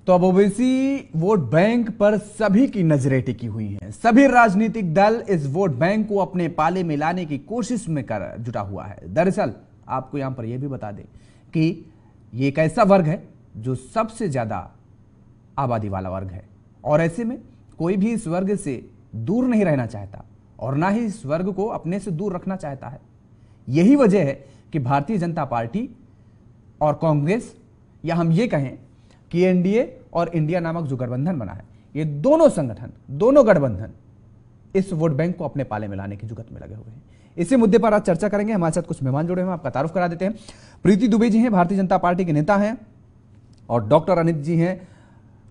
तो अब OBC vote bank पर सभी की नजरें टिकी हुई हैं। सभी राजनीतिक दल इस वोट बैंक को अपने पाले में लाने की कोशिश में कर जुटा हुआ है। दरअसल आपको यहां पर यह भी बता दें कि ये एक ऐसा वर्ग है जो सबसे ज्यादा आबादी वाला वर्ग है और ऐसे में कोई भी इस वर्ग से दूर नहीं रहना चाहता और ना ही इस वर्ग को अपने से दूर रखना चाहता है। यही वजह है कि भारतीय जनता पार्टी और कांग्रेस, या हम ये कहें कि एनडीए और इंडिया नामक जो गठबंधन बना है, ये दोनों संगठन, दोनों गठबंधन इस वोट बैंक को अपने पाले में लाने की जुगत में लगे हुए हैं। इसी मुद्दे पर आज चर्चा करेंगे। हमारे साथ कुछ मेहमान जुड़े हुए हैं, आपका तारुफ करा देते हैं। प्रीति दुबे जी हैं, भारतीय जनता पार्टी के नेता हैं, और डॉक्टर अनित जी हैं,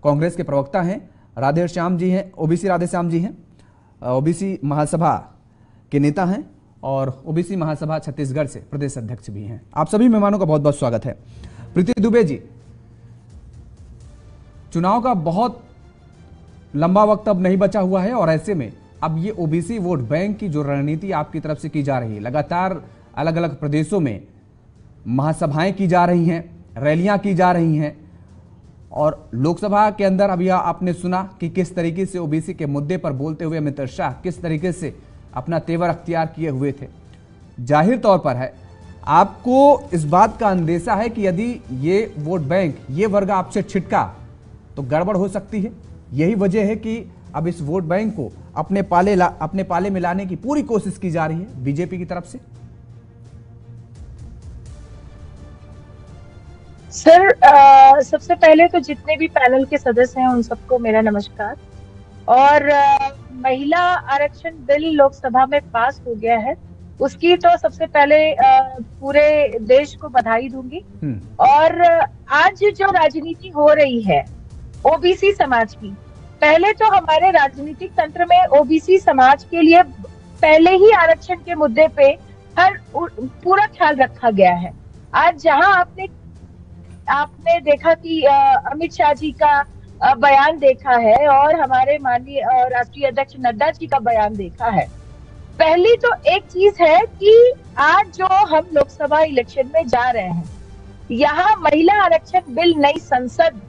कांग्रेस के प्रवक्ता हैं। राधे श्याम जी हैं, ओबीसी राधे श्याम जी हैं, ओबीसी महासभा के नेता हैं और ओबीसी महासभा छत्तीसगढ़ से प्रदेश अध्यक्ष भी हैं। आप सभी मेहमानों का बहुत बहुत स्वागत है। प्रीति दुबे जी, चुनाव का बहुत लंबा वक्त अब नहीं बचा हुआ है और ऐसे में अब ये ओबीसी वोट बैंक की जो रणनीति आपकी तरफ से की जा रही है, लगातार अलग अलग प्रदेशों में महासभाएं की जा रही हैं, रैलियां की जा रही हैं, और लोकसभा के अंदर अभी आपने सुना कि किस तरीके से ओबीसी के मुद्दे पर बोलते हुए अमित शाह किस तरीके से अपना तेवर अख्तियार किए हुए थे। जाहिर तौर पर है आपको इस बात का अंदेशा है कि यदि ये वोट बैंक, ये वर्ग आपसे छिटका तो गड़बड़ हो सकती है। यही वजह है कि अब इस वोट बैंक को अपने पाले में लाने की पूरी कोशिश की जा रही है बीजेपी की तरफ से। सर, सबसे पहले तो जितने भी पैनल के सदस्य हैं उन सबको मेरा नमस्कार। और महिला आरक्षण बिल लोकसभा में पास हो गया है, उसकी तो सबसे पहले पूरे देश को बधाई दूंगी। और आज जो राजनीति हो रही है ओबीसी समाज की, पहले तो हमारे राजनीतिक तंत्र में ओबीसी समाज के लिए पहले ही आरक्षण के मुद्दे पे पूरा ख्याल रखा गया है। आज जहां आपने देखा कि अमित शाह जी का बयान देखा है और हमारे माननीय राष्ट्रीय अध्यक्ष नड्डा जी का बयान देखा है। पहली तो एक चीज है कि आज जो हम लोकसभा इलेक्शन में जा रहे हैं, यहाँ महिला आरक्षण बिल नई संसद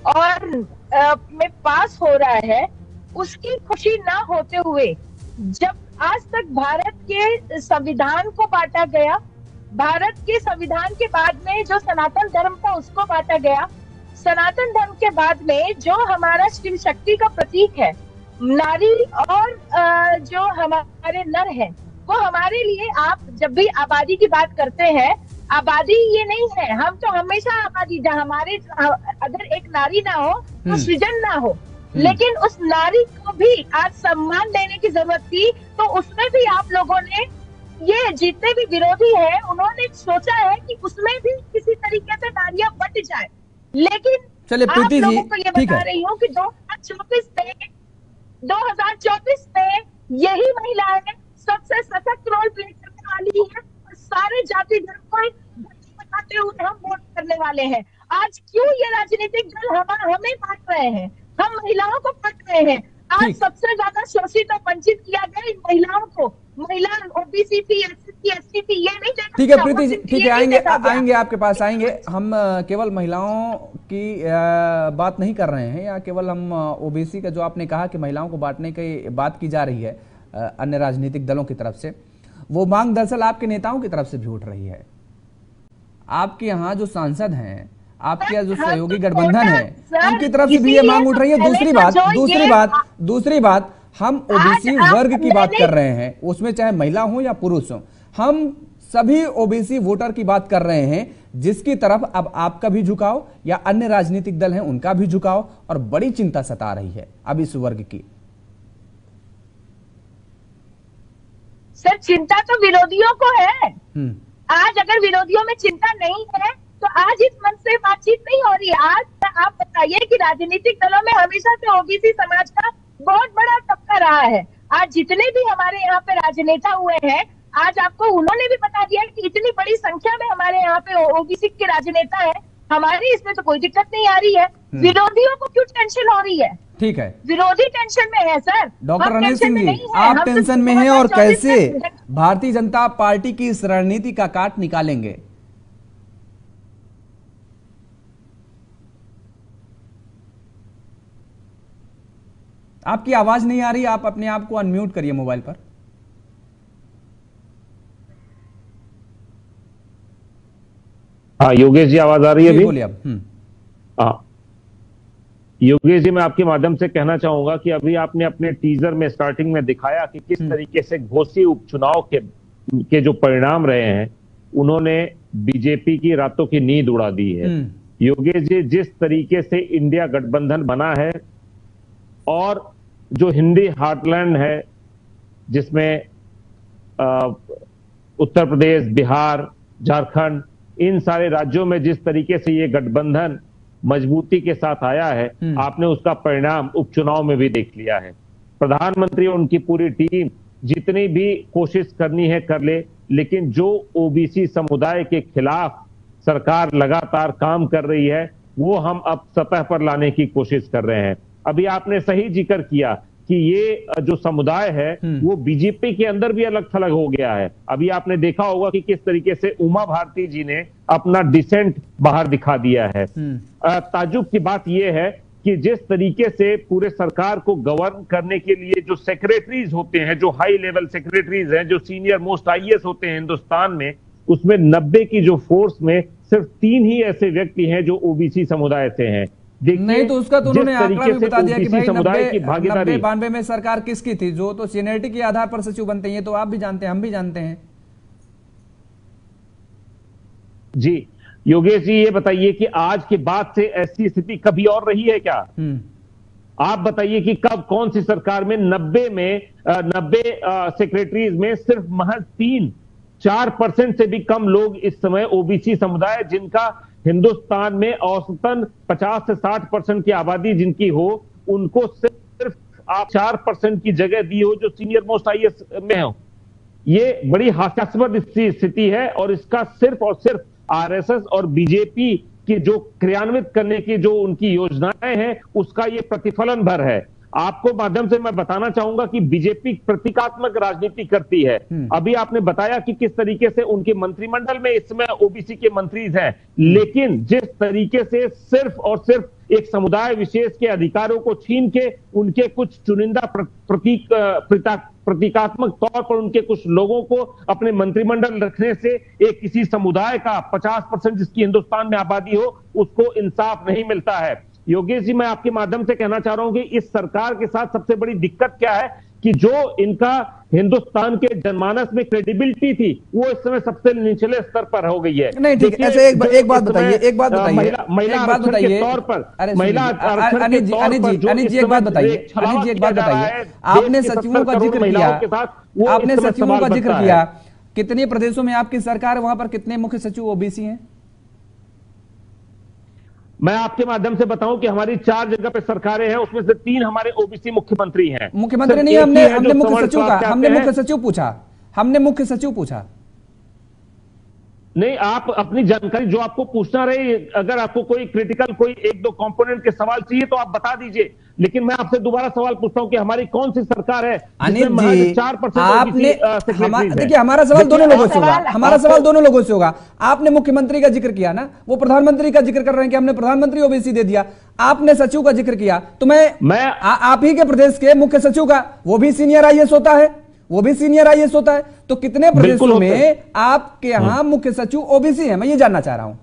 और में पास हो रहा है, उसकी खुशी ना होते हुए जब आज तक भारत के संविधान को बांटा गया, भारत के संविधान के बाद में जो सनातन धर्म था उसको बांटा गया, सनातन धर्म के बाद में जो हमारा शिव शक्ति का प्रतीक है नारी और जो हमारे नर है, वो हमारे लिए, आप जब भी आबादी की बात करते हैं, आबादी ये नहीं है, हम तो हमेशा आबादी, हमारे अगर एक नारी ना हो तो सृजन ना हो, लेकिन उस नारी को भी आज सम्मान देने की जरूरत थी। तो उसमें भी आप लोगों ने, ये जितने भी विरोधी हैं, उन्होंने सोचा है कि उसमें भी किसी तरीके से नारियां बट जाए। लेकिन चलिए आप लोगों को ये बता रही हूँ कि 2024 में यही महिलाएं सबसे सशक्त रोल प्ले करने वाली है और सारे जाति धर्म को बताते हुए हम वोट करने वाले हैं। आज क्यों ये राजनीतिक दल हमें बांट रहे हैं, हम महिलाओं को बांट रहे हैं। आज सबसे ज्यादा शोषित और वंचित किया गया इन महिलाओं को, महिला ओबीसी थी, एससी थी, ये नहीं देखा। ठीक है प्रीति जी, ठीक है, आएंगे आपके पास आएंगे। हम केवल महिलाओं की बात नहीं कर रहे हैं, या केवल हम ओबीसी का जो आपने कहा कि महिलाओं को बांटने की बात की जा रही है अन्य राजनीतिक दलों की तरफ से, वो मांग दरअसल आपके नेताओं की तरफ से भी उठ रही है। आपके यहाँ जो सांसद हैं, आपके यहाँ जो सहयोगी गठबंधन है, उनकी तरफ से भी ये मांग उठ रही है। दूसरी बात हम ओबीसी वर्ग की बात कर रहे हैं, उसमें चाहे महिला हो या पुरुष हो, हम सभी ओबीसी वोटर की बात कर रहे हैं, जिसकी तरफ अब आपका भी झुकाव या अन्य राजनीतिक दल हैं उनका भी झुकाव, और बड़ी चिंता सता रही है अब इस वर्ग की। सर, चिंता तो विरोधियों को है। आज अगर विरोधियों में चिंता नहीं है तो आज इस मंच से बातचीत नहीं हो रही है। आज आप बताइए कि राजनीतिक दलों में हमेशा से ओबीसी समाज का बहुत बड़ा तबका रहा है। आज जितने भी हमारे यहाँ पे राजनेता हुए हैं, आज आपको उन्होंने भी बता दिया कि इतनी बड़ी संख्या में हमारे यहाँ पे ओबीसी के राजनेता है, हमारी इसमें तो कोई दिक्कत नहीं आ रही है। विरोधियों को क्यों टेंशन हो रही है? ठीक है, विरोधी टेंशन में है सर। डॉक्टर रणजीत सिंह जी, आप टेंशन में हैं और कैसे भारतीय जनता पार्टी की इस रणनीति का काट निकालेंगे? आपकी आवाज नहीं आ रही, आप अपने आप को अनम्यूट करिए मोबाइल पर। हाँ योगेश जी, आवाज आ रही है अभी? बोलिए अब। हाँ योगेश जी, मैं आपके माध्यम से कहना चाहूंगा कि अभी आपने अपने टीजर में स्टार्टिंग में दिखाया कि किस तरीके से घोसी उपचुनाव के जो परिणाम रहे हैं, उन्होंने बीजेपी की रातों की नींद उड़ा दी है। योगेश जी, जिस तरीके से इंडिया गठबंधन बना है और जो हिंदी हार्टलैंड है, जिसमें उत्तर प्रदेश, बिहार, झारखंड, इन सारे राज्यों में जिस तरीके से ये गठबंधन मजबूती के साथ आया है, आपने उसका परिणाम उपचुनाव में भी देख लिया है। प्रधानमंत्री और उनकी पूरी टीम जितनी भी कोशिश करनी है कर ले, लेकिन जो ओबीसी समुदाय के खिलाफ सरकार लगातार काम कर रही है, वो हम अब सतह पर लाने की कोशिश कर रहे हैं। अभी आपने सही जिक्र किया कि ये जो समुदाय है वो बीजेपी के अंदर भी अलग थलग हो गया है। अभी आपने देखा होगा कि किस तरीके से उमा भारती जी ने अपना डिसेंट बाहर दिखा दिया है। ताज्जुब की बात यह है कि जिस तरीके से पूरे सरकार को गवर्न करने के लिए जो सेक्रेटरीज होते हैं, जो हाई लेवल सेक्रेटरीज हैं, जो सीनियर मोस्ट आईएएस होते हैं हिंदुस्तान में, उसमें 90 की जो फोर्स में सिर्फ 3 ही ऐसे व्यक्ति हैं जो ओबीसी समुदाय से हैं। नहीं तो उसका तो उन्होंने आंकड़ा भी बता दिया कि भाई समुदाय की भागीदारी 90-92 में सरकार किसकी थी, जो तो सीनियरिटी के आधार पर सचिव बनते हैं, तो आप भी जानते हैं, हम भी जानते हैं। जी योगेश जी, ये बताइए कि आज के बाद से ऐसी स्थिति कभी और रही है क्या? आप बताइए कि कब कौन सी सरकार में 90 सेक्रेटरीज में सिर्फ महज 3-4% से भी कम लोग इस समय ओबीसी समुदाय, जिनका हिंदुस्तान में औसतन 50 से 60% की आबादी जिनकी हो, उनको सिर्फ आप 4% की जगह दी हो जो सीनियर मोस्ट आईएएस में हो। ये बड़ी हास्यास्पद स्थिति है और इसका सिर्फ और सिर्फ आरएसएस और बीजेपी की जो क्रियान्वित करने की जो उनकी योजनाएं हैं, उसका ये प्रतिफलन भर है। आपको माध्यम से मैं बताना चाहूंगा कि बीजेपी प्रतीकात्मक राजनीति करती है। अभी आपने बताया कि किस तरीके से उनके मंत्रिमंडल में इस समय ओबीसी के मंत्री हैं, लेकिन जिस तरीके से सिर्फ और सिर्फ एक समुदाय विशेष के अधिकारों को छीन के उनके कुछ चुनिंदा प्रतीकात्मक तौर पर उनके कुछ लोगों को अपने मंत्रिमंडल रखने से एक किसी समुदाय का 50% जिसकी हिंदुस्तान में आबादी हो, उसको इंसाफ नहीं मिलता है। योगेश जी, मैं आपके माध्यम से कहना चाह रहा हूं कि इस सरकार के साथ सबसे बड़ी दिक्कत क्या है कि जो इनका हिंदुस्तान के जनमानस में क्रेडिबिलिटी थी, वो इस समय सबसे निचले स्तर पर हो गई है। नहीं ठीक है, ऐसे एक बात बताइए, महिला आरक्षण के तौर पर, महिला आरक्षण के तौर पर अनिल जी एक बात बताइए, आपने सचिवों का जिक्र किया, आपने सचिवों का जिक्र किया, कितने प्रदेशों में आपकी सरकार, वहां पर कितने मुख्य सचिव ओबीसी हैं? मैं आपके माध्यम से बताऊं कि हमारी 4 जगह पे सरकारें हैं, उसमें से 3 हमारे ओबीसी मुख्यमंत्री हैं। मुख्यमंत्री नहीं, हमने मुख्य सचिव का, हमने मुख्य सचिव पूछा। नहीं, आप अपनी जानकारी जो आपको पूछना रहे, अगर आपको कोई क्रिटिकल कोई 1-2 कंपोनेंट के सवाल चाहिए तो आप बता दीजिए, लेकिन मैं आपसे दोबारा सवाल पूछता हूं कि हमारी कौन सी सरकार है जिसमें 4% आपने, देखिए हमारा सवाल दोनों लोगों से होगा, हमारा सवाल दोनों लोगों से होगा। आपने मुख्यमंत्री का जिक्र किया ना, वो प्रधानमंत्री का जिक्र कर रहे हैं कि हमने प्रधानमंत्री ओबीसी दे दिया, आपने सचिव का जिक्र किया, तो मैं आप ही के प्रदेश के मुख्य सचिव का, वो भी सीनियर आईएएस होता है, वो भी सीनियर आईएएस होता है, तो कितने प्रदेशों में आपके यहां मुख्य सचिव ओबीसी है, मैं ये जानना चाह रहा हूं।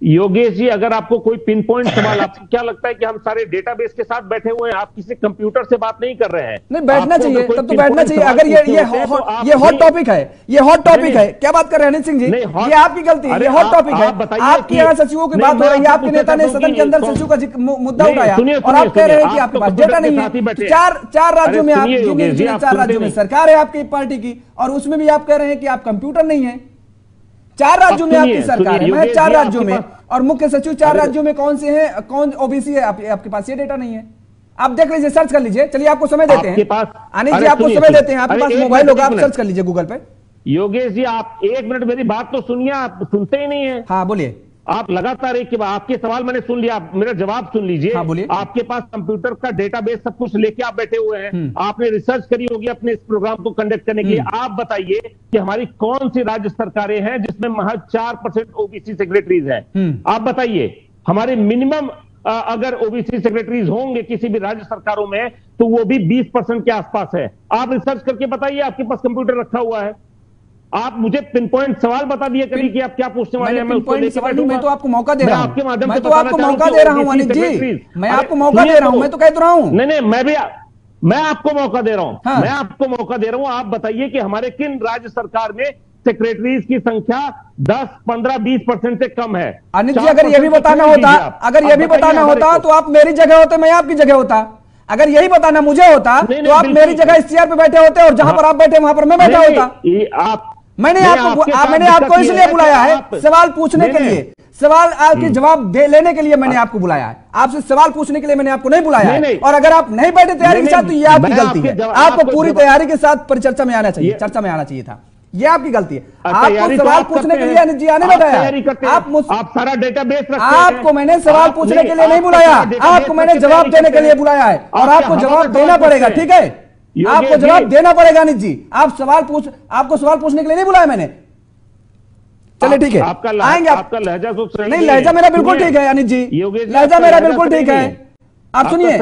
योगेश जी, अगर आपको कोई पिन पॉइंट सवाल, आपको क्या लगता है कि हम सारे डेटाबेस के साथ बैठे हुए हैं, आप किसी कंप्यूटर से बात नहीं कर रहे हैं? नहीं, बैठना चाहिए, तब तो बैठना चाहिए। अगर ये हॉट टॉपिक है, ये हॉट टॉपिक है, क्या बात कर रहे हैं अनिल सिंह जी, ये आपकी गलती है, ये हॉट टॉपिक है। आपके यहाँ सचिवों की बात हो रही है, आपके नेता ने सदन के अंदर सचिव का मुद्दा उठाया और आप कह रहे हैं कि आपके पास डेटा नहीं है। 4 राज्यों में आप, 4 राज्यों में सरकार है आपकी पार्टी की, और उसमें भी आप कह रहे हैं कि आप कंप्यूटर नहीं है। 4 राज्यों में आपकी सरकार है, मैं 4 राज्यों में, और मुख्य सचिव 4 राज्यों में कौन से हैं, कौन ओबीसी है, आपके पास ये डेटा नहीं है। आप देख लीजिए, सर्च कर लीजिए। चलिए आपको समय देते हैं, अनिल जी आपको समय देते हैं, आपके पास मोबाइल होगा, आप सर्च कर लीजिए गूगल पे। योगेश जी, आप 1 मिनट मेरी बात तो सुनिए, आप सुनते ही नहीं है। हाँ बोलिए। आप लगातार आपके सवाल मैंने सुन लिया, आप मेरा जवाब सुन लीजिए। हाँ, बोलिए। आपके पास कंप्यूटर का डेटाबेस सब कुछ लेके आप बैठे हुए हैं, आपने रिसर्च करी होगी अपने इस प्रोग्राम को कंडक्ट करने के लिए। आप बताइए कि हमारी कौन सी राज्य सरकारें हैं जिसमें महज 4% ओबीसी सेक्रेटरीज हैं? आप बताइए। हमारे मिनिमम अगर ओबीसी सेक्रेटरीज होंगे किसी भी राज्य सरकारों में तो वो भी 20% के आसपास है। आप रिसर्च करके बताइए, आपके पास कंप्यूटर रखा हुआ है। आप मुझे पिन पॉइंट सवाल बता दिए कभी कि आप क्या पूछने वाले हैं। मैं तो आपको मौका दे रहा हूं, आपके माध्यम मैं से तो आपको मौका दे रहा हूं अनिल जी, मैं आपको मौका दे रहा हूं, मैं तो कह रहा हूं। नहीं, मैं आपको मौका दे रहा हूं। हाँ। मैं आपको मौका दे रहा हूं। आप बताइए कि हमारे किन राज्य सरकार में सेक्रेटरीज की संख्या 10, 15, 20% से कम है। अनिल जी, अगर यह भी बताना होता, अगर यह भी बताना होता तो आप मेरी जगह होते, मैं आपकी जगह होता। अगर यही बताना मुझे होता तो आप मेरी जगह इस चेयर पे बैठे होते और जहां पर आप बैठे वहां पर मैं बैठा होता। मैंने आपको इसलिए बुलाया है सवाल पूछने के लिए, सवाल के जवाब लेने के लिए मैंने आपको बुलाया है। आपसे सवाल पूछने के लिए मैंने आपको नहीं बुलाया है। और अगर आप नहीं बैठे तैयारी के साथ तो ये आपकी गलती है। आपको पूरी तैयारी के साथ परिचर्चा में आना चाहिए, चर्चा में आना चाहिए था। ये आपकी गलती है। आपको सवाल पूछने के लिए अनिल जी आने बैठाया। आप सारा डेटाबेस रखते हैं। आपको मैंने सवाल पूछने के लिए नहीं बुलाया, आपको मैंने जवाब देने के लिए बुलाया है और आपको जवाब देना पड़ेगा, ठीक है? आपको जवाब देना पड़ेगा अनिल जी। आपको सवाल पूछने के लिए नहीं बुलाया मैंने। चलिए ठीक है, आएंगे आप। आपका लहजा तो सही नहीं, लहजा मेरा बिल्कुल ठीक है अनिल जी, लहजा मेरा बिल्कुल ठीक है। आप सुनिए,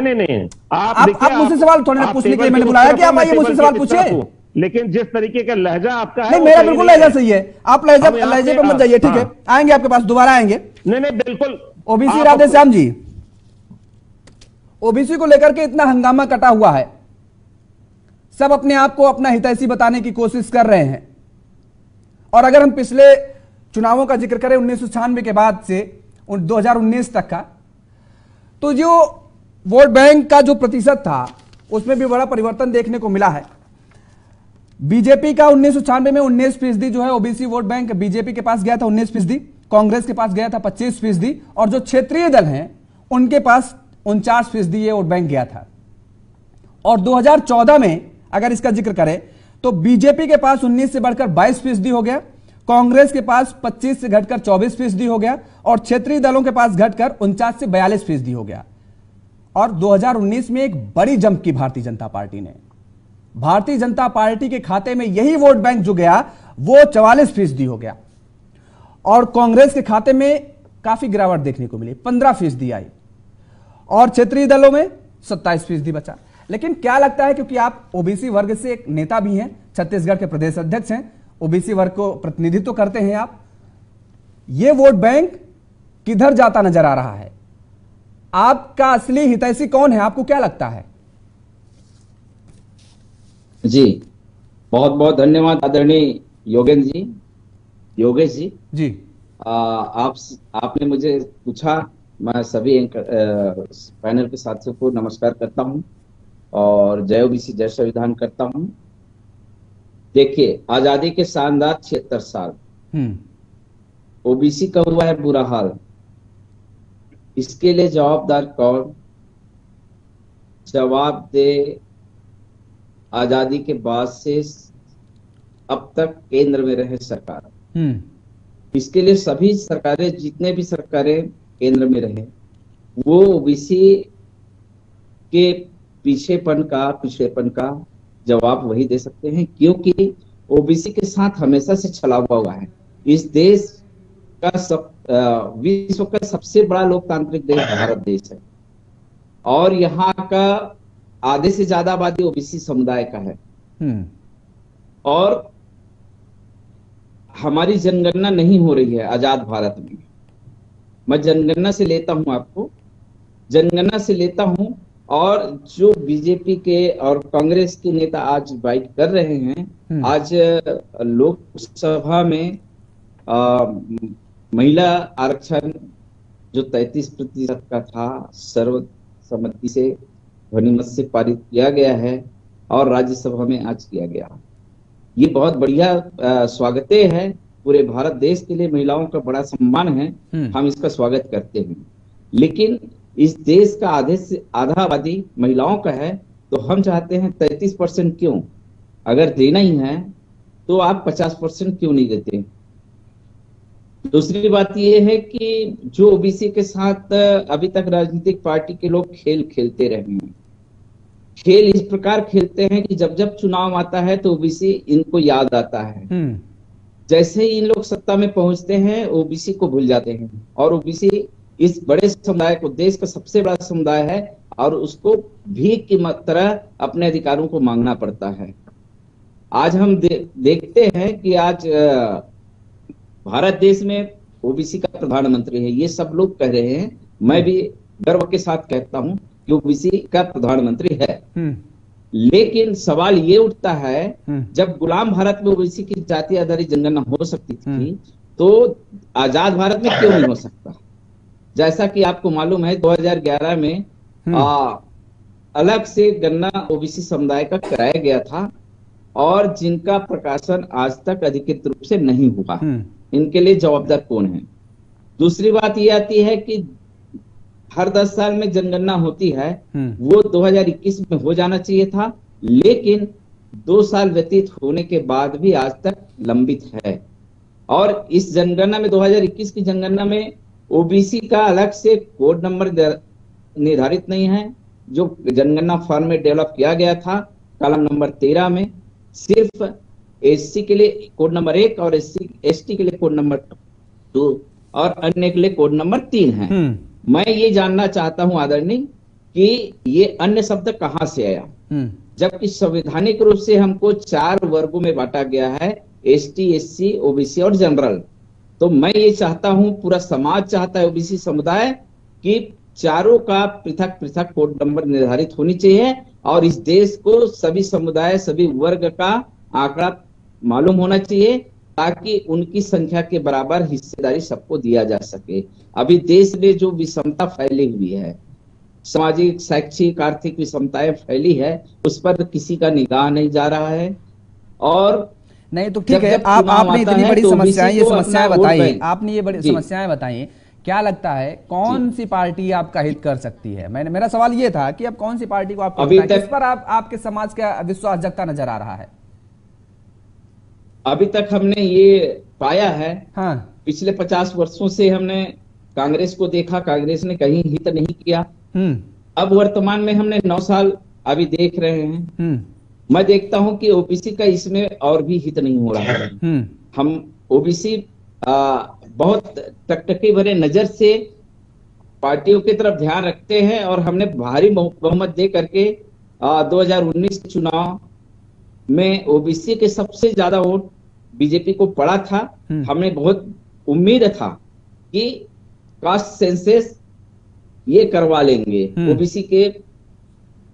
नहीं, आप मुझसे सवाल थोड़े ना पूछने के लिए मैंने बुलाया कि आप आइए मुझसे सवाल पूछिए। लेकिन जिस तरीके का लहजा आपका है, नहीं, मेरा बिल्कुल लहजा सही है। आप लहजे पे मत जाइए, ठीक है? आएंगे आपके पास, दोबारा आएंगे। नहीं, बिल्कुल। ओबीसी राधेश्याम जी, ओबीसी को लेकर के इतना हंगामा कटा हुआ है, सब अपने आप को अपना हितैषी बताने की कोशिश कर रहे हैं। और अगर हम पिछले चुनावों का जिक्र करें 1996 के बाद से 2019 तक का, तो जो वोट बैंक का जो प्रतिशत था उसमें भी बड़ा परिवर्तन देखने को मिला है। बीजेपी का 1996 में 19% जो है ओबीसी वोट बैंक बीजेपी के पास गया था, 19%, कांग्रेस के पास गया था 25%, और जो क्षेत्रीय दल हैं उनके पास 49% ये वोट बैंक गया था। और 2014 में अगर इसका जिक्र करें तो बीजेपी के पास 19 से बढ़कर 22% हो गया, कांग्रेस के पास 25 से घटकर 24% हो गया, और क्षेत्रीय दलों के पास घटकर 49 से 42% हो गया। और 2019 में एक बड़ी जंप की भारतीय जनता पार्टी ने, भारतीय जनता पार्टी के खाते में यही वोट बैंक जो गया वो 44% हो गया, और कांग्रेस के खाते में काफी गिरावट देखने को मिली, 15% आई, और क्षेत्रीय दलों में 27% बचा। लेकिन क्या लगता है, क्योंकि आप ओबीसी वर्ग से एक नेता भी हैं, छत्तीसगढ़ के प्रदेश अध्यक्ष हैं, ओबीसी वर्ग को प्रतिनिधित्व करते हैं आप, ये वोट बैंक किधर जाता नजर आ रहा है? आपका असली हितैषी कौन है, आपको क्या लगता है? जी, बहुत बहुत धन्यवाद आदरणीय योगेश जी। आपने मुझे पूछा, मैं सभी पैनल के साथियों को नमस्कार करता हूं और जय ओबीसी जय संविधान करता हूं। देखिए, आजादी के शानदार 76 साल, ओबीसी का हुआ है बुरा हाल। इसके लिए जवाबदार कौन? जवाब दे आजादी के बाद से अब तक केंद्र में रहे सरकार। इसके लिए सभी सरकारें, जितने भी सरकारें केंद्र में रहे, वो ओबीसी के पिछड़ेपन का जवाब वही दे सकते हैं, क्योंकि ओबीसी के साथ हमेशा से छला हुआ है। इस देश का विश्व का सबसे बड़ा लोकतांत्रिक देश भारत देश है, और यहाँ का आधे से ज्यादा आबादी ओबीसी समुदाय का है। और हमारी जनगणना नहीं हो रही है आजाद भारत में। मैं जनगणना से लेता हूं, आपको जनगणना से लेता हूं, और जो बीजेपी के और कांग्रेस के नेता आज बाइट कर रहे हैं, आज लोकसभा में महिला आरक्षण जो 33% का था, सर्वसम्मति से ध्वनिमत से पारित किया गया है और राज्यसभा में आज किया गया। ये बहुत बढ़िया स्वागत है, पूरे भारत देश के लिए महिलाओं का बड़ा सम्मान है, हम इसका स्वागत करते हैं। लेकिन इस देश का आधे से आधा आबादी महिलाओं का है, तो हम चाहते हैं 33% क्यों? अगर देना ही है तो आप 50% क्यों नहीं देते? दूसरी बात यह है कि जो ओबीसी के साथ अभी तक राजनीतिक पार्टी के लोग खेल खेलते रहे हैं, खेल इस प्रकार खेलते हैं कि जब जब चुनाव आता है तो ओबीसी इनको याद आता है। जैसे ही इन लोग सत्ता में पहुंचते हैं, ओबीसी को भूल जाते हैं, और ओबीसी इस बड़े समुदाय को, देश का सबसे बड़ा समुदाय है, और उसको भीख की तरह अपने अधिकारों को मांगना पड़ता है। आज हम देखते हैं कि आज भारत देश में ओबीसी का प्रधानमंत्री है, ये सब लोग कह रहे हैं, मैं भी गर्व के साथ कहता हूं कि ओबीसी का प्रधानमंत्री है। लेकिन सवाल ये उठता है, जब गुलाम भारत में ओबीसी की जाति आधारित जनगणना हो सकती थी, तो आजाद भारत में क्यों नहीं हो सकता? जैसा कि आपको मालूम है 2011 में अलग से गणना ओबीसी समुदाय का कराया गया था, और जिनका प्रकाशन आज तक अधिकृत रूप से नहीं हुआ, इनके लिए जवाबदार कौन है? दूसरी बात ये आती है कि हर 10 साल में जनगणना होती है, वो 2021 में हो जाना चाहिए था, लेकिन 2 साल व्यतीत होने के बाद भी आज तक लंबित है। और इस जनगणना में, 2021 की जनगणना में ओबीसी का अलग से कोड नंबर निर्धारित नहीं है। जो जनगणना फॉर्म में डेवलप किया गया था कॉलम नंबर 13 में, सिर्फ एससी के लिए कोड नंबर 1 और एसटी के लिए कोड नंबर 2 और अन्य के लिए कोड नंबर 3 है। मैं ये जानना चाहता हूं आदरणीय कि ये अन्य शब्द कहां से आया, जबकि संवैधानिक रूप से हमको 4 वर्गों में बांटा गया है, एसटी, एससी, ओबीसी और जनरल। तो मैं ये चाहता हूं, पूरा समाज चाहता है, ओबीसी समुदाय, कि चारों का पृथक पृथक कोड नंबर निर्धारित होनी चाहिए, और इस देश को सभी समुदाय, सभी वर्ग का आंकड़ा मालूम होना चाहिए, ताकि उनकी संख्या के बराबर हिस्सेदारी सबको दिया जा सके। अभी देश में जो विषमता फैली हुई है, सामाजिक, शैक्षिक, आर्थिक विषमताएं फैली है, उस पर किसी का निगाह नहीं जा रहा है। और नहीं तो ठीक है, आपने इतनी बड़ी समस्याएं, ये समस्याएं बताई, आपने ये बड़ी समस्याएं बताई, क्या लगता है कौन सी पार्टी आपका हित कर सकती है? मेरा सवाल ये था कि अब कौन सी पार्टी को आपको लगता है, किस पर आपके समाज का विश्वास जगता नजर आ रहा है? अभी तक हमने ये पाया है, हाँ, पिछले 50 वर्षों से हमने कांग्रेस को देखा, कांग्रेस ने कहीं हित नहीं किया। अब वर्तमान में हमने 9 साल अभी देख रहे हैं, मैं देखता हूं कि ओबीसी का इसमें और भी हित नहीं हो रहा है। हम ओबीसी बहुत टकटकी भरे नजर से पार्टियों की तरफ ध्यान रखते हैं, और हमने भारी बहुमत दे करके 2019 के चुनाव में ओबीसी के सबसे ज्यादा वोट बीजेपी को पड़ा था। हमें बहुत उम्मीद था कि कास्ट सेंसस ये करवा लेंगे, ओबीसी के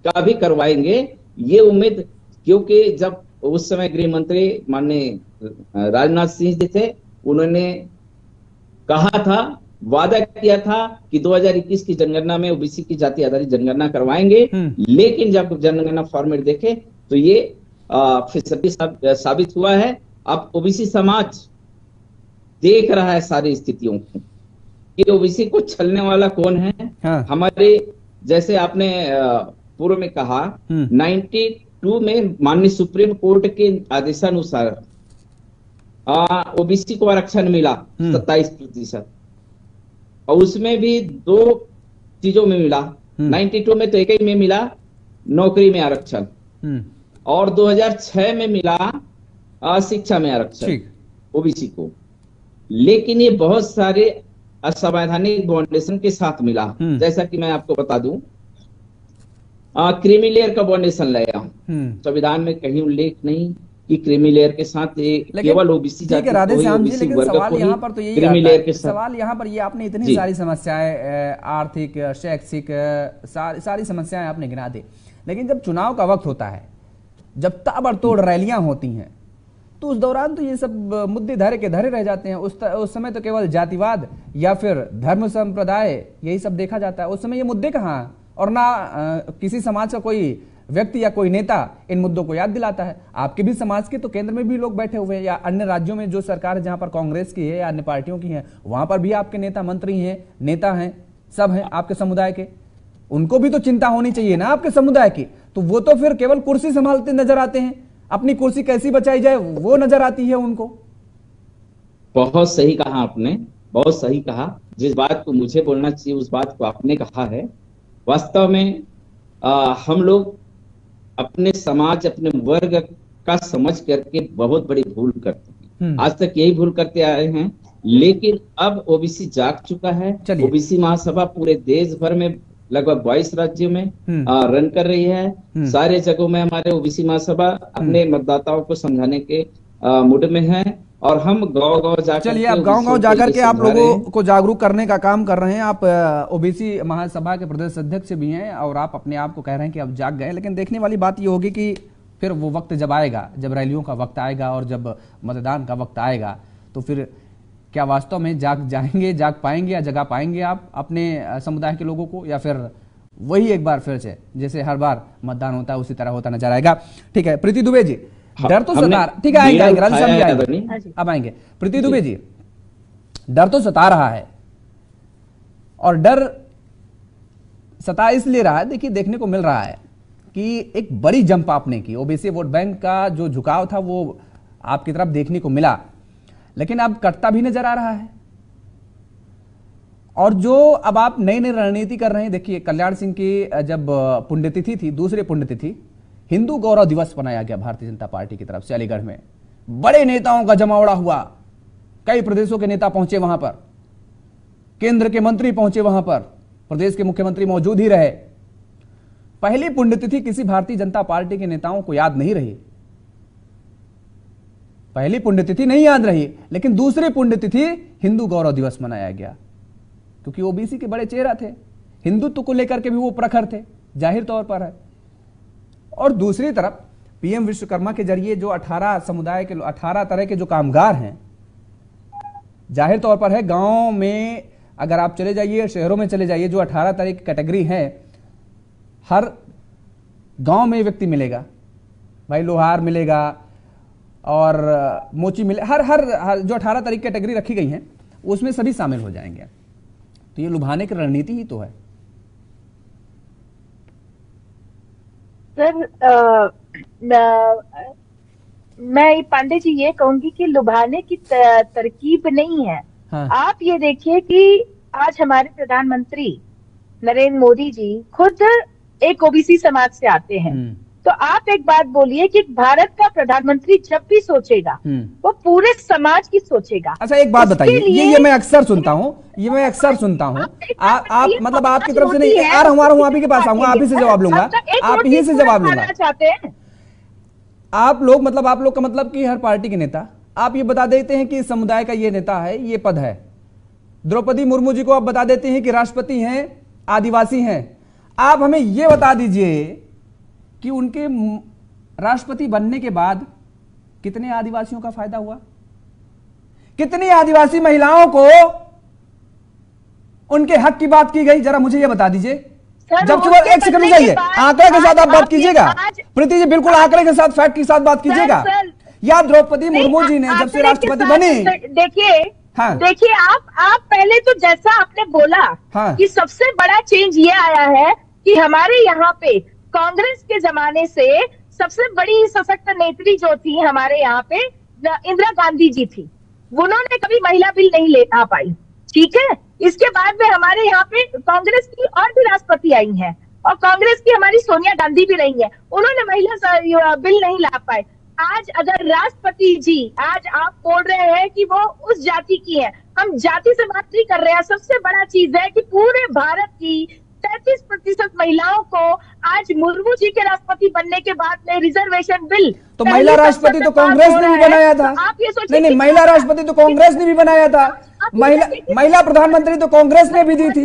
का भी करवाएंगे, ये उम्मीद, क्योंकि जब उस समय गृह मंत्री माननीय राजनाथ सिंह जी थे, उन्होंने कहा था, वादा किया था कि 2021 की जनगणना में ओबीसी की जाति आधारित जनगणना करवाएंगे। लेकिन जब जनगणना फॉर्मेट देखे तो ये फिर साबित हुआ है। अब ओबीसी समाज देख रहा है सारी स्थितियों को कि ओबीसी को छलने वाला कौन है। हाँ। हमारे, जैसे आपने पूर्व में कहा, 92 में माननीय सुप्रीम कोर्ट के आदेशानुसार ओबीसी को आरक्षण मिला 27%, और उसमें भी 2 चीजों में मिला। 92 में तो एक ही में मिला, नौकरी में आरक्षण, और 2006 में मिला शिक्षा में आरक्षण ओबीसी को। लेकिन ये बहुत सारे असंवैधानिक बाउंडेशन के साथ मिला। जैसा कि मैं आपको बता दूं, क्रीमी लेयर का बाउंडेशन लाया, संविधान में कहीं उल्लेख नहीं कि क्रीमी लेयर के साथ केवल ओबीसी जाति को ही, ओबीसी वर्ग को ही, यहाँ पर तो यही क्रीमी लेयर के साथ। सवाल यहाँ पर ये आपने इतनी सारी समस्याएं, आर्थिक, शैक्षिक, सारी समस्याएं आपने गिना दी, लेकिन जब चुनाव का वक्त होता है, जब ताबड़तोड़ रैलियां होती हैं, तो उस दौरान तो ये सब मुद्दे धरे के धरे रह जाते हैं। उस समय तो केवल जातिवाद या फिर धर्म संप्रदाय यही सब देखा जाता है। उस समय ये मुद्दे कहाँ, और ना किसी समाज का कोई व्यक्ति या कोई नेता इन मुद्दों को याद दिलाता है। आपके भी समाज के तो केंद्र में भी लोग बैठे हुए हैं, या अन्य राज्यों में जो सरकार है, जहां पर कांग्रेस की है या अन्य पार्टियों की है, वहां पर भी आपके नेता मंत्री हैं, नेता हैं, सब हैं आपके समुदाय के। उनको भी तो चिंता होनी चाहिए ना आपके समुदाय की। तो वो तो फिर केवल कुर्सी संभालते नजर आते हैं, अपनी कुर्सी कैसी बचाई जाए वो नजर आती है उनको। बहुत सही कहा आपने, बहुत सही कहा। जिस बात को मुझे बोलना चाहिए उस बात को आपने कहा है। वास्तव में हम लोग अपने समाज, अपने वर्ग का समझ करके बहुत बड़ी भूल करते हैं। आज तक यही भूल करते आए हैं लेकिन अब ओबीसी जाग चुका है। चलिए। ओबीसी महासभा पूरे देश भर में लगभग 22 राज्यों में रन कर रही है। सारे जगहों में हमारे ओबीसी महासभा अपने मतदाताओं को समझाने के मूड में है और हम गांव-गांव जाकर, चलिए, आप गांव-गांव जाकर के आप लोगों को जागरूक करने का काम कर रहे हैं। आप ओबीसी महासभा के प्रदेश अध्यक्ष भी हैं और आप अपने आप को कह रहे हैं कि अब जाग गए, लेकिन देखने वाली बात ये होगी कि फिर वो वक्त जब आएगा, जब रैलियों का वक्त आएगा और जब मतदान का वक्त आएगा, तो फिर क्या वास्तव में जाग जाएंगे, जाग पाएंगे या जगा पाएंगे आप अपने समुदाय के लोगों को, या फिर वही एक बार फिर से जैसे हर बार मतदान होता है उसी तरह होता नजर आएगा। ठीक है प्रीति दुबे जी, डर तो सता, ठीक है आएंगे राजस्थान भी आएंगे, अब आएंगे। प्रीति दुबे जी, डर तो सता रहा है और डर सता इसलिए रहा है, देखिए देखने को मिल रहा है कि एक बड़ी जंप आपने की, ओबीसी वोट बैंक का जो झुकाव था वो आपकी तरफ देखने को मिला, लेकिन अब कटता भी नजर आ रहा है। और जो अब आप नई नई रणनीति कर रहे हैं, देखिए कल्याण सिंह की जब पुण्यतिथि थी, दूसरी पुण्यतिथि, हिंदू गौरव दिवस मनाया गया भारतीय जनता पार्टी की तरफ से अलीगढ़ में, बड़े नेताओं का जमावड़ा हुआ, कई प्रदेशों के नेता पहुंचे वहां पर, केंद्र के मंत्री पहुंचे वहां पर, प्रदेश के मुख्यमंत्री मौजूद ही रहे। पहली पुण्यतिथि किसी भारतीय जनता पार्टी के नेताओं को याद नहीं रही, पहली पुण्यतिथि नहीं याद रही, लेकिन दूसरी पुण्यतिथि हिंदू गौरव दिवस मनाया गया, क्योंकि ओबीसी के बड़े चेहरा थे, हिंदुत्व को लेकर के भी वो प्रखर थे, जाहिर तौर पर है। और दूसरी तरफ पीएम विश्वकर्मा के जरिए जो 18 समुदाय के 18 तरह के जो कामगार हैं, जाहिर तौर पर है गांव में अगर आप चले जाइए, शहरों में चले जाइए, जो 18 तरह की कैटेगरी है, हर गांव में व्यक्ति मिलेगा भाई, लोहार मिलेगा और मोची मिले, हर जो 18 तरह की कैटेगरी रखी गई हैं उसमें सभी शामिल हो जाएंगे। तो ये लुभाने की रणनीति ही तो है। सर मैं पांडे जी ये कहूंगी कि लुभाने की तरकीब नहीं है। हाँ। आप ये देखिए कि आज हमारे प्रधानमंत्री नरेंद्र मोदी जी खुद एक ओबीसी समाज से आते हैं, तो आप एक बात बोलिए कि भारत का प्रधानमंत्री जब भी सोचेगा वो पूरे समाज की सोचेगा। अच्छा एक बात बताइए, ये मैं अक्सर सुनता हूँ, ये मैं अक्सर सुनता हूँ, आप मतलब आपकी तरफ से नहीं आ रहा हूँ, आप ही के पास आऊंगा, आप ही से जवाब लूंगा, आप ही से जवाब लूंगा। चाहते हैं आप लोग, मतलब आप लोग का मतलब कि हर पार्टी के नेता आप ये बता देते हैं कि इस समुदाय का ये नेता है, ये पद है। द्रौपदी मुर्मू जी को आप बता देते हैं कि राष्ट्रपति हैं, आदिवासी हैं। आप हमें ये बता दीजिए कि उनके राष्ट्रपति बनने के बाद कितने आदिवासियों का फायदा हुआ, कितनी आदिवासी महिलाओं को उनके हक की बात की गई, जरा मुझे ये बता दीजिए। जब चुप, एक सेकंड में जाइए, आंकड़े के साथ आप बात कीजिएगा प्रीति जी, बिल्कुल आंकड़े के साथ, फैक्ट के साथ बात कीजिएगा। या द्रौपदी मुर्मू जी ने जब से राष्ट्रपति बनी, देखिए हाँ। देखिए आप पहले तो जैसा आपने बोला हाँ। कि सबसे बड़ा चेंज ये आया है कि हमारे यहाँ पे कांग्रेस के जमाने से सबसे बड़ी सशक्त नेत्री जो थी हमारे यहाँ पे इंदिरा गांधी जी थी, उन्होंने कभी महिला बिल नहीं ले आ पाई, ठीक है। इसके बाद में हमारे यहाँ पे कांग्रेस की और भी राष्ट्रपति आई हैं और कांग्रेस की हमारी सोनिया गांधी भी रही है, उन्होंने महिला बिल नहीं ला पाए। आज अगर राष्ट्रपति जी, आज आप बोल रहे हैं कि वो उस जाति की है, हम जाति से बात नहीं कर रहे हैं। सबसे बड़ा चीज है कि पूरे भारत की 33% महिलाओं को आज मुर्मू जी के राष्ट्रपति बनने के बाद में रिजर्वेशन बिल, तो महिला राष्ट्रपति तो कांग्रेस ने भी बनाया था। आप ये सोचिए, नहीं, महिला राष्ट्रपति तो कांग्रेस ने भी बनाया था, महिला प्रधानमंत्री तो कांग्रेस ने भी दी थी।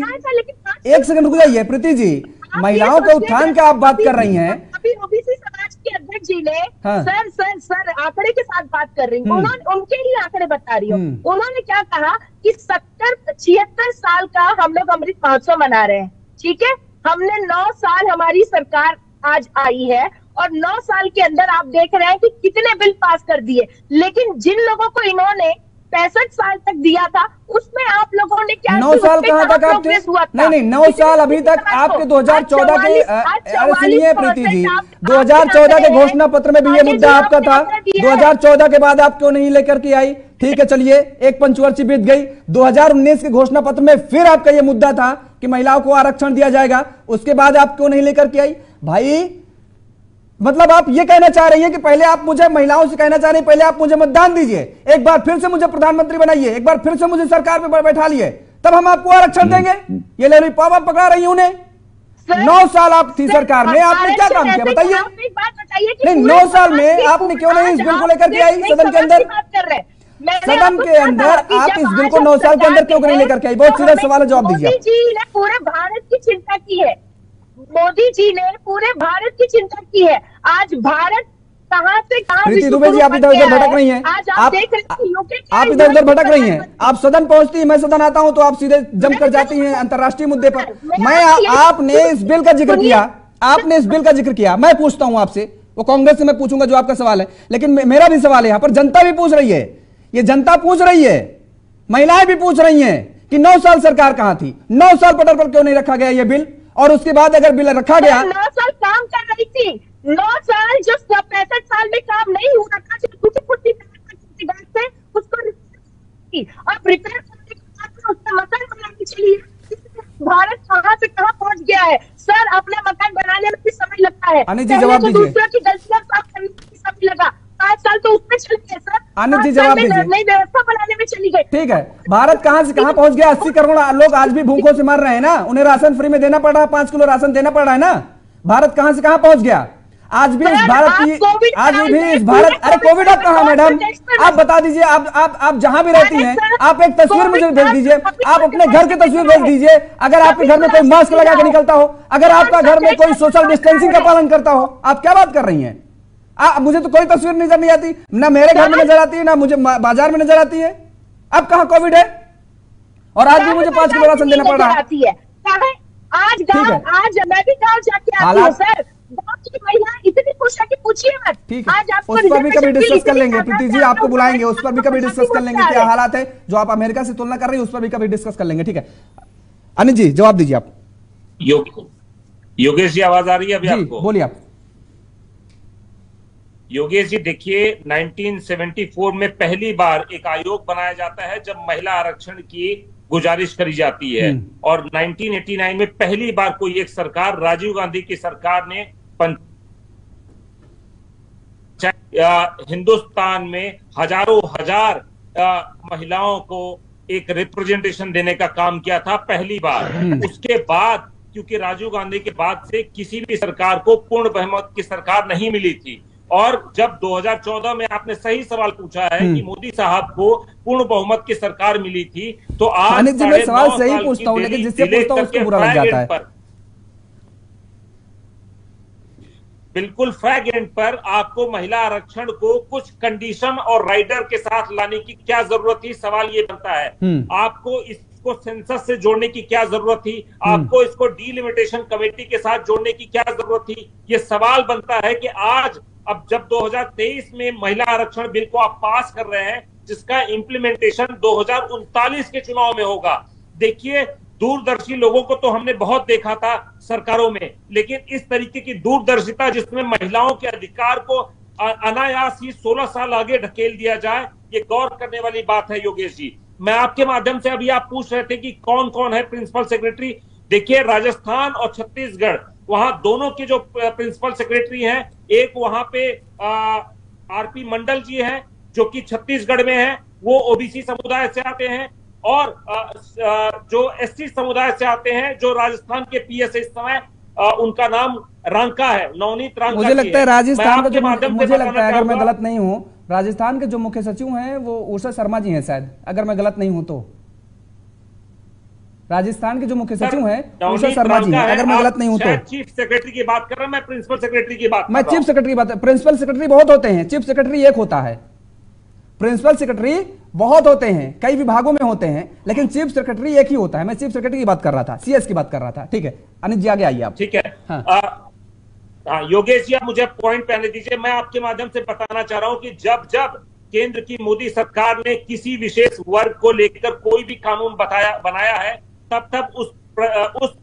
एक सेकंड रुक जाइए प्रीति जी, महिलाओं के उत्थान का आप बात कर रही हैं। अभी ओबीसी समाज के अध्यक्ष जी ने हाँ। सर आंकड़े के साथ बात कर रही हूँ, उनके ही आंकड़े बता रही हूँ। उन्होंने क्या कहा कि 76 साल का हम लोग अमृत महोत्सव मना रहे हैं, ठीक है। हमने 9 साल हमारी सरकार आज आई है और 9 साल के अंदर आप देख रहे हैं कि कितने बिल पास कर दिए, लेकिन जिन लोगों को इन्होंने 65 साल तक दिया था उसमें आप लोगों ने क्या 9 साल कहां तक आप थे? नहीं 9 साल अभी तक आपके 2014 के, सुनिए प्रीति जी, 2014 के घोषणा पत्र में भी ये मुद्दा आपका था, 2014 के बाद आप क्यों नहीं लेकर के आई? ठीक है चलिए, एक पंचवर्षी बीत गई, 2019 के घोषणा पत्र में फिर आपका ये मुद्दा था कि महिलाओं को आरक्षण दिया जाएगा, उसके बाद आप क्यों नहीं लेकर के आई? भाई मतलब आप ये कहना चाह रही हैं कि पहले आप मुझे, महिलाओं से कहना चाह रही हैं पहले आप मुझे मतदान दीजिए, एक बार फिर से मुझे प्रधानमंत्री बनाइए, एक बार फिर से मुझे सरकार पे बैठा लिए, तब हम आपको आरक्षण देंगे। ये लॉलीपॉप आप पकड़ा रही हैं उन्हें। 9 साल आप थी सरकार में, आपने क्या काम किया बताइए? नहीं, 9 साल में आपने क्यों नहीं इस बिल को लेकर के आई सदन के अंदर? सदन के अंदर आप इस बिल को 9 साल के अंदर क्यों नहीं लेकर के आई? बहुत सीधा सवाल है, जवाब दीजिए। मोदी जी ने पूरे भारत की चिंता की है, मोदी जी ने पूरे भारत की चिंता की है। आज भारत कहां से कहां, प्रीति दुबे जी, आप इधर उधर भटक रही हैं, आप इधर उधर भटक रही हैं। आप सदन पहुंचती हैं, मैं सदन आता हूं तो आप सीधे जंप कर जाती हैं अंतर्राष्ट्रीय मुद्दे पर। आपने इस बिल का जिक्र किया, आपने इस बिल का जिक्र किया। मैं पूछता हूं आपसे, वो कांग्रेस से मैं पूछूंगा जो आपका सवाल है, लेकिन मेरा भी सवाल है, यहां पर जनता भी पूछ रही है, ये जनता पूछ रही है, महिलाएं भी पूछ रही हैं कि 9 साल सरकार कहां थी, 9 साल पटल पर क्यों नहीं रखा गया ये बिल? और उसके बाद अगर बिल रखा गया, 9 साल काम कर रही थी, 9 साल जो 65 साल में काम नहीं हुआ था, से उसको अब रिपेयर करने के बाद उसका मकान बनाने चलिए। भारत कहां से कहां पहुंच गया है सर? अपना मकान बनाने में भी समय लगता है, अनिल जी जवाब दीजिए। दूसरों की गलतियां साफ करने में भी समय लगा, 5 साल तो उसमें चले गए सर। अनिल जी जवाब दीजिए। नई व्यवस्था बनाने में चली गई। ठीक है, भारत कहां से कहां पहुंच गया? 80 करोड़ लोग आज भी भूखों से मर रहे हैं ना, उन्हें राशन फ्री में देना पड़ रहा है, 5 किलो राशन देना पड़ रहा है ना। भारत कहां से कहां पहुंच गया? आज भी इस भारत की, आज भी इस भारत, अरे कोविड अब कहां मैडम? आप बता दीजिए, आप जहां भी रहती हैं, आप एक तस्वीर मुझे भेज दीजिए, आप अपने घर की तस्वीर भेज दीजिए। अगर आपके घर में कोई मास्क लगा के निकलता हो, अगर आपका घर में कोई सोशल डिस्टेंसिंग का पालन करता हो, आप क्या बात कर रही हैं? मुझे तो कोई तस्वीर नजर नहीं आती, ना मेरे घर में नजर आती है, ना मुझे बाजार में नजर आती है। अब कहां कोविड है? और आज भी मुझे 5 किलो राशन देना पड़ रहा है। आज मैं भी गाँव जाके आती हूँ सर, गाँव की महिला इतनी खुश है कि पूछिए मत। ठीक है, उस पर भी कभी डिस्कस कर लेंगे, प्रीति जी आपको बुलाएंगे, उस पर भी कभी डिस्कस कर लेंगे क्या हालात है जो आप अमेरिका से तुलना कर रही है, उस पर भी कभी डिस्कस कर लेंगे। ठीक है, अनिल जी जवाब दीजिए आप। योगेश जी आवाज आ रही है अभी आपको? बोलिए आप। योगेश जी देखिए, 1974 में पहली बार एक आयोग बनाया जाता है जब महिला आरक्षण की गुजारिश करी जाती है, और 1989 में पहली बार कोई एक सरकार, राजीव गांधी की सरकार ने हिंदुस्तान में हजारों हजार महिलाओं को एक रिप्रेजेंटेशन देने का काम किया था पहली बार। उसके बाद क्योंकि राजीव गांधी के बाद से किसी भी सरकार को पूर्ण बहुमत की सरकार नहीं मिली थी, और जब 2014 में आपने सही सवाल पूछा है कि मोदी साहब को पूर्ण बहुमत की सरकार मिली थी, तो आज मैं सवाल सही पूछता हूं, लेकिन जिससे पूछता हूं उसको बुरा लग जाता है। बिल्कुल फ्रैग एंड पर आपको महिला आरक्षण को कुछ कंडीशन और राइडर के साथ लाने की क्या जरूरत थी? सवाल ये बनता है। आपको इसको सेंसस से जोड़ने की क्या जरूरत थी? आपको इसको डीलिमिटेशन कमेटी के साथ जोड़ने की क्या जरूरत थी? ये सवाल बनता है कि आज अब जब 2023 में महिला आरक्षण बिल को आप पास कर रहे हैं, जिसका इंप्लीमेंटेशन 2039 के चुनाव में होगा। देखिए, दूरदर्शी लोगों को तो हमने बहुत देखा था सरकारों में, लेकिन इस तरीके की दूरदर्शिता जिसमें महिलाओं के अधिकार को अनायास ही 16 साल आगे ढकेल दिया जाए, ये गौर करने वाली बात है। योगेश जी, मैं आपके माध्यम से, अभी आप पूछ रहे थे कि कौन कौन है प्रिंसिपल सेक्रेटरी। देखिए, राजस्थान और छत्तीसगढ़, वहां दोनों के जो प्रिंसिपल सेक्रेटरी हैं, एक वहां पे आरपी मंडल जी हैं जो कि छत्तीसगढ़ में हैं, वो ओबीसी समुदाय से आते हैं, और जो एससी समुदाय से आते हैं, जो राजस्थान के पीएस इस समय उनका नाम रांका है, नवनीत रांका। मुझे लगता है राजस्थान का जो, मुझे लगता है अगर मैं गलत नहीं हूं, राजस्थान के जो मुख्य सचिव हैं वो उषा शर्मा जी हैं शायद, अगर मैं गलत नहीं हूं तो। राजस्थान के जो मुख्य सचिव हैं उषा शर्मा जी हैं, अगर मैं गलत नहीं हूं तो। चीफ सेक्रेटरी की बात कर रहा हूं, मैं प्रिंसिपल सेक्रेटरी की बात। मैं चीफ सेक्रेटरी की बात, प्रिंसिपल सेक्रेटरी बहुत होते हैं, चीफ सेक्रेटरी एक होता है। प्रिंसिपल सेक्रेटरी बहुत होते हैं, कई विभागों में होते हैं, लेकिन चीफ सेक्रेटरी एक ही होता है। मैं चीफ सेक्रेटरी की बात कर रहा था, सीएस की बात कर रहा था। ठीक है, अनिल जी आगे आइए आप। ठीक है, हाँ योगेश जी, आप मुझे पॉइंट पहले दीजिए। मैं आपके माध्यम से बताना चाह रहा हूं कि जब जब केंद्र की मोदी सरकार ने किसी विशेष वर्ग को लेकर कोई भी कानून बनाया है, तब तब उस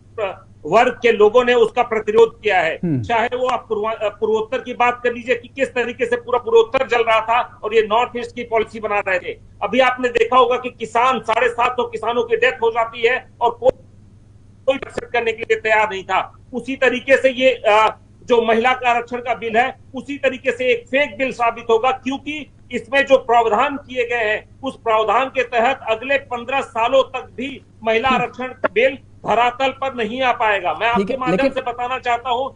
वर्ग के लोगों ने उसका प्रतिरोध किया है। चाहे वो आप पूर्वोत्तर की बात कर लीजिए कि किस तरीके से पूरा पूर्वोत्तर जल रहा था और ये नॉर्थ ईस्ट की पॉलिसी बना रहे थे। अभी आपने देखा होगा कि किसान, 750 किसानों की डेथ हो जाती है और कोई एक्सेप्ट करने के लिए तैयार नहीं था। उसी तरीके से ये जो महिला का आरक्षण का बिल है उसी तरीके से एक फेक बिल साबित होगा, क्योंकि इसमें जो प्रावधान किए गए हैं उस प्रावधान के तहत अगले 15 सालों तक भी महिला आरक्षण बिल धरातल पर नहीं आ पाएगा। मैं आपके माध्यम से बताना चाहता हूं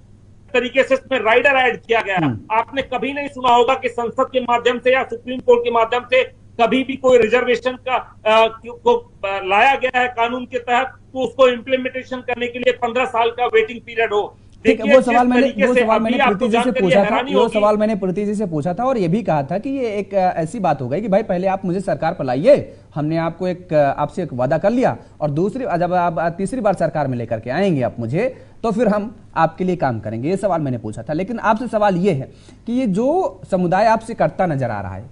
तरीके से इसमें राइडर ऐड किया गया है। आपने कभी नहीं सुना होगा कि संसद के माध्यम से या सुप्रीम कोर्ट के माध्यम से कभी भी कोई रिजर्वेशन का को लाया गया है कानून के तहत तो उसको इम्प्लीमेंटेशन करने के लिए 15 साल का वेटिंग पीरियड हो। वो सवाल मैंने प्रीति जी से पूछा था, वो सवाल मैंने प्रीति जी से पूछा था और ये भी कहा था कि ये एक ऐसी बात हो गई कि भाई पहले आप मुझे सरकार पर लाइए, हमने आपको आपसे एक वादा कर लिया और दूसरी जब आप तीसरी बार सरकार में लेकर के आएंगे आप मुझे तो फिर हम आपके लिए काम करेंगे। ये सवाल मैंने पूछा था। लेकिन आपसे सवाल ये है कि ये जो समुदाय आपसे करता नजर आ रहा है,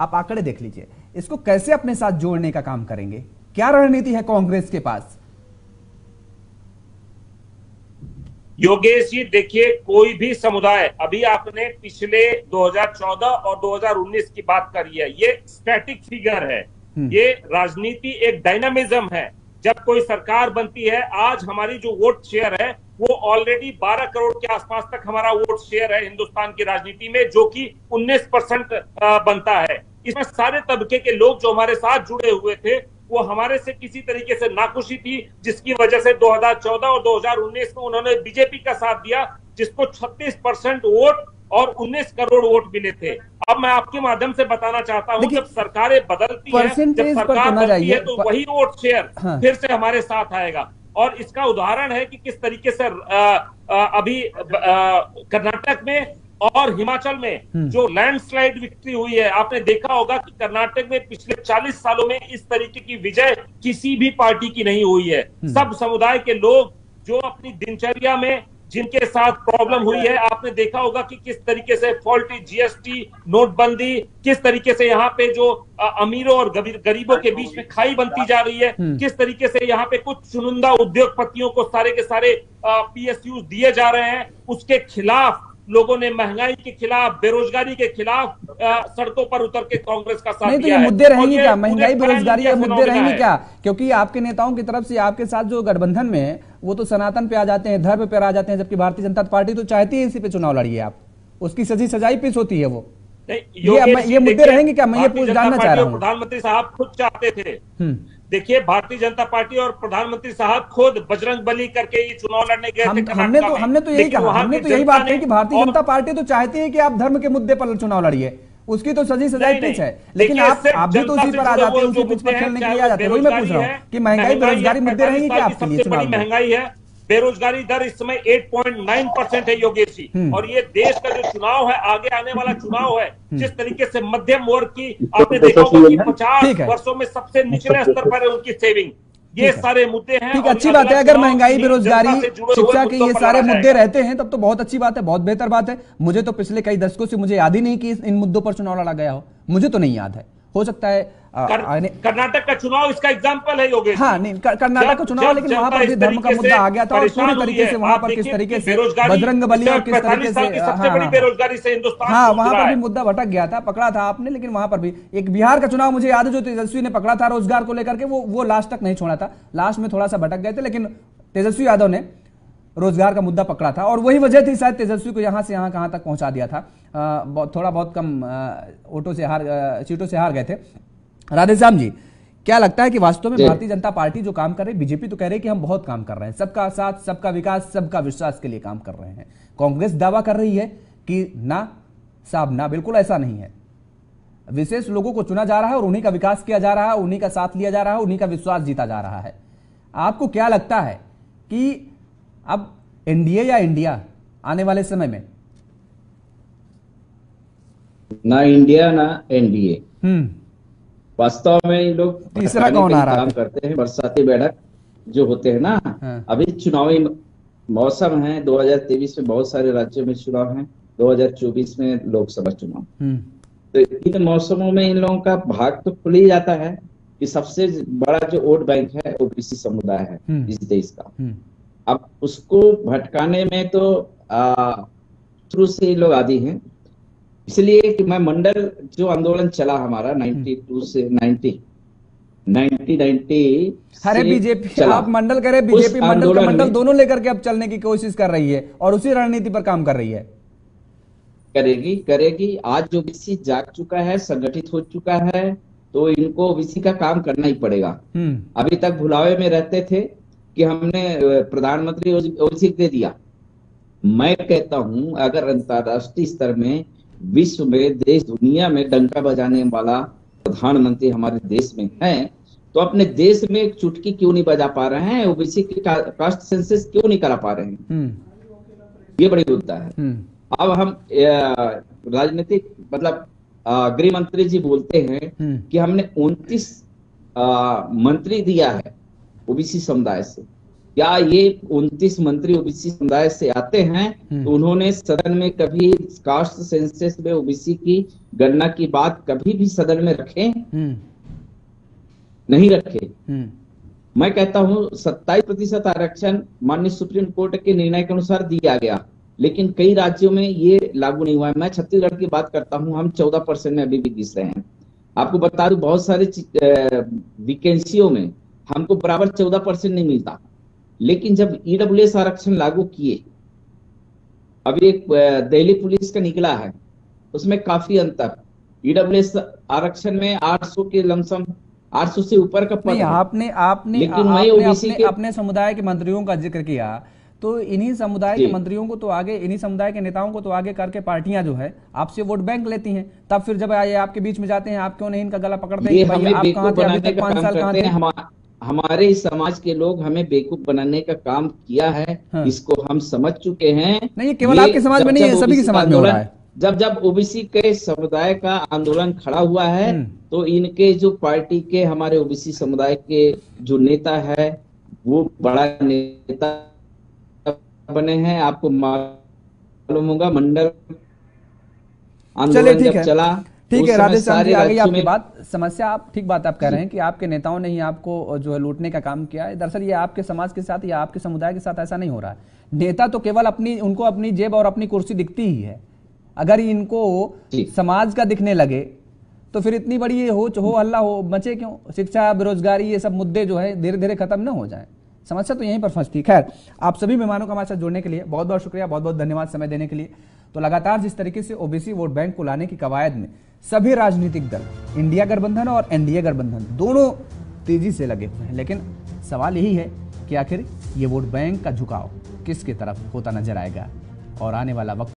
आप आंकड़े देख लीजिए, इसको कैसे अपने साथ जोड़ने का काम करेंगे? क्या रणनीति है कांग्रेस के पास? योगेश जी देखिए, कोई भी समुदाय, अभी आपने पिछले 2014 और 2019 की बात करी है, ये स्टैटिक फिगर है। ये राजनीति एक डायनामिज्म है। जब कोई सरकार बनती है, आज हमारी जो वोट शेयर है वो ऑलरेडी 12 करोड़ के आसपास तक हमारा वोट शेयर है हिंदुस्तान की राजनीति में, जो कि 19% बनता है। इसमें सारे तबके के लोग जो हमारे साथ जुड़े हुए थे वो हमारे से किसी तरीके से नाखुशी थी, जिसकी वजह से 2014 और 2019 में उन्होंने बीजेपी का साथ दिया, जिसको 36% वोट और 19 करोड़ वोट मिले थे। अब मैं आपके माध्यम से बताना चाहता हूं, जब सरकारें बदलती हैं, जब सरकार बनती है तो वही वोट शेयर फिर से हमारे साथ आएगा। और इसका उदाहरण है कि किस तरीके से अभी कर्नाटक में और हिमाचल में जो लैंडस्लाइड विक्ट्री हुई है, आपने देखा होगा कि कर्नाटक में पिछले 40 सालों में इस तरीके की विजय किसी भी पार्टी की नहीं हुई है। सब समुदाय के लोग जो अपनी दिनचर्या में जिनके साथ प्रॉब्लम हुई है, आपने देखा होगा कि किस तरीके से फॉल्टी जीएसटी, नोटबंदी, किस तरीके से यहाँ पे जो अमीरों और गरीबों के बीच में खाई बनती जा रही है, किस तरीके से यहाँ पे कुछ चुनिंदा उद्योगपतियों को सारे के सारे पीएसयू दिए जा रहे हैं। उसके खिलाफ लोगों ने महंगाई के खिलाफ, बेरोजगारी के खिलाफ सड़कों पर उतर के कांग्रेस का साथ दिया है। मुद्दे रहेंगे क्या? महंगाई, बेरोजगारी के मुद्दे रहेंगे क्या? क्योंकि आपके नेताओं की तरफ से आपके साथ जो गठबंधन में है वो तो सनातन पे आ जाते हैं, धर्म पे आ जाते हैं, जबकि भारतीय जनता पार्टी तो चाहती है इसी पे चुनाव लड़िए आप। उसकी सजी सजाई पीस होती है वो। ये मुद्दे रहेंगे क्या? मैं ये जानना चाह रहा हूँ। प्रधानमंत्री साहब खुद चाहते थे, देखिए भारतीय जनता पार्टी और प्रधानमंत्री साहब खुद बजरंग बली करके ये चुनाव लड़ने गए थे। हमने तो यही कहा, हमने तो यही बात कही कि भारतीय जनता पार्टी तो चाहती है कि आप धर्म के मुद्दे पर चुनाव लड़िए, उसकी तो सजी सजाई पिच है। लेकिन आप भी तो उसी पर आ जाते हैं, उसी पिच पर खेलने के लिए आ जाते हैं। वही मैं पूछ रहा हूँ कि महंगाई, बेरोजगारी मुद्दे रहेंगे क्या आपके लिए चुनाव में? महंगाई है, बेरोजगारी दर इस समय 8.9% है योगेश जी। और ये देश का जो चुनाव है, आगे आने वाला चुनाव है, जिस तरीके से मध्यम वर्ग की आपने देखा होगा कि 50 वर्षों में सबसे निचले स्तर पर है उनकी सेविंग। ये सारे मुद्दे हैं। ठीक, अच्छी बात है। अगर महंगाई, बेरोजगारी, शिक्षा के ये सारे मुद्दे रहते हैं तब तो बहुत अच्छी बात है, बहुत बेहतर बात है। मुझे तो पिछले कई दशकों से मुझे याद ही नहीं कि इन मुद्दों पर चुनाव लड़ा गया हो, मुझे तो नहीं याद है। हो सकता है कर्नाटक का चुनाव इसका एग्जांपल है योगेश। हाँ नहीं, कर्नाटक का चुनाव, लेकिन वहां पर भी धर्म का मुद्दा आ गया था और पूरी तरीके से वहां पर किस तरीके से बजरंग बली और किस तरीके से बेरोजगारी से हिंदुस्तान, हाँ वहां पर भी मुद्दा भटक गया था, पकड़ा था आपने। लेकिन वहां पर भी एक बिहार का चुनाव मुझे याद है जो तेजस्वी ने पकड़ा था रोजगार को लेकर के, वो लास्ट तक नहीं छोड़ा था, लास्ट में थोड़ा सा भटक गए थे, लेकिन तेजस्वी यादव ने रोजगार का मुद्दा पकड़ा था और वही वजह थी शायद तेजस्वी को यहां से यहां कहां तक पहुंचा दिया था। थोड़ा बहुत कम वोटों से सीटों से हार गए थे। राधेश्याम जी, क्या लगता है कि वास्तव में भारतीय जनता पार्टी जो काम कर रही है, बीजेपी तो कह रही है कि हम बहुत काम कर रहे हैं, सबका साथ, सबका विकास, सबका विश्वास के लिए काम कर रहे हैं, कांग्रेस दावा कर रही है कि ना साहब ना, बिल्कुल ऐसा नहीं है, विशेष लोगों को चुना जा रहा है और उन्हीं का विकास किया जा रहा है, उन्हीं का साथ लिया जा रहा है, उन्हीं का विश्वास जीता जा रहा है। आपको क्या लगता है कि अब एनडीए या इंडिया आने वाले समय में? ना इंडिया ना एनडीए, वास्तव में ये लोग तीसरा कौन आ रहा काम करते हैं। बरसाती बैठक जो होते हैं ना, अभी चुनावी मौसम है, 2023 में बहुत सारे राज्यों में चुनाव हैं, 2024 में लोकसभा चुनाव। तो इन मौसमों में इन लोगों का भाग तो खुल ही जाता है कि सबसे बड़ा जो वोट बैंक है ओबीसी समुदाय है इस देश का। अब उसको भटकाने में तो शुरू से लोग आदी हैं। इसलिए कि मैं मंडल जो आंदोलन चला हमारा 92 से 90, 1990 अरे बीजेपी, आप मंडल करे, बीजेपी मंडल का मंडल दोनों लेकर के अब चलने की कोशिश कर रही है और उसी रणनीति पर काम कर रही है। करेगी। आज ओबीसी जाग चुका है, संगठित हो चुका है, तो इनको ओबीसी का काम करना ही पड़ेगा। अभी तक भुलावे में रहते थे कि हमने प्रधानमंत्री ओबीसी दे दिया। मैं कहता हूं अगर अंतरराष्ट्रीय स्तर में, विश्व में, देश दुनिया में डंका बजाने वाला प्रधानमंत्री हमारे देश में है, तो अपने देश में एक चुटकी क्यों नहीं बजा पा रहे हैं? ओबीसी की कास्ट सेंसस क्यों नहीं करा पा रहे हैं? ये बड़ी मुद्दा है। अब हम राजनीतिक मतलब गृह मंत्री जी बोलते हैं कि हमने 29 मंत्री दिया है ओबीसी समुदाय से। क्या ये 29 मंत्री ओबीसी समुदाय से आते हैं? तो उन्होंने सदन में कभी कास्ट सेंसस में ओबीसी की गणना की बात कभी भी सदन में रखे? नहीं रखे। मैं कहता हूं 27% आरक्षण माननीय सुप्रीम कोर्ट के निर्णय के अनुसार दिया गया, लेकिन कई राज्यों में ये लागू नहीं हुआ है। मैं छत्तीसगढ़ की बात करता हूं, हम 14% में अभी भी घिस रहे हैं। आपको बता दूं, बहुत सारे वैकेंसियों में हमको बराबर 14% नहीं मिलता, लेकिन जब ईडब्ल्यूएस आरक्षण लागू किए, अभी एक दिल्ली पुलिस का निकला है, उसमें काफी अंतर। ईडब्ल्यूएस आरक्षण में 800 के लमसम 800 से ऊपर का पद। आपने अपने समुदाय के मंत्रियों का जिक्र किया, तो इन्हीं समुदाय के मंत्रियों को तो आगे, इन्हीं समुदाय के नेताओं को तो आगे करके पार्टियां जो है आपसे वोट बैंक लेती हैं। तब फिर जब आए आपके बीच में जाते हैं, आप क्यों नहीं इनका गला पकड़ते हैं? भाई आप कहां थे अभी तक? 5 साल कहां थे? हमारे समाज के लोग हमें बेवकूफ बनाने का काम किया है। इसको हम समझ चुके हैं। नहीं, केवल आपके समाज में नहीं है, सभी के समाज में हो रहा है। जब ओबीसी के समुदाय का आंदोलन खड़ा हुआ है, तो इनके जो पार्टी के हमारे ओबीसी समुदाय के जो नेता है, वो बड़ा नेता बने हैं। आपको मालूम होगा मंडल आंदोलन जब चला, ठीक है राधेश चंद्र जी, आ गई आपकी बात। समस्या आप ठीक बात आप कह रहे हैं कि आपके नेताओं ने ही आपको जो है लूटने का काम किया है। दरअसल ये आपके समाज के साथ या आपके समुदाय के साथ ऐसा नहीं हो रहा है। नेता तो केवल उनको अपनी जेब और अपनी कुर्सी दिखती ही है। अगर इनको समाज का दिखने लगे तो फिर इतनी बड़ी ये हो हल्ला हो मचे क्यों? शिक्षा, बेरोजगारी, ये सब मुद्दे जो है धीरे धीरे खत्म न हो जाए। समस्या तो यहीं पर फंसती। खैर, आप सभी मेहमानों का हमारे साथ जुड़ने के लिए बहुत बहुत शुक्रिया, बहुत बहुत धन्यवाद समय देने के लिए। तो लगातार जिस तरीके से ओबीसी वोट बैंक को लाने की कवायद में सभी राजनीतिक दल, इंडिया गठबंधन और एनडीए गठबंधन दोनों तेजी से लगे हुए हैं, लेकिन सवाल यही है कि आखिर ये वोट बैंक का झुकाव किसकी तरफ होता नजर आएगा और आने वाला वक्त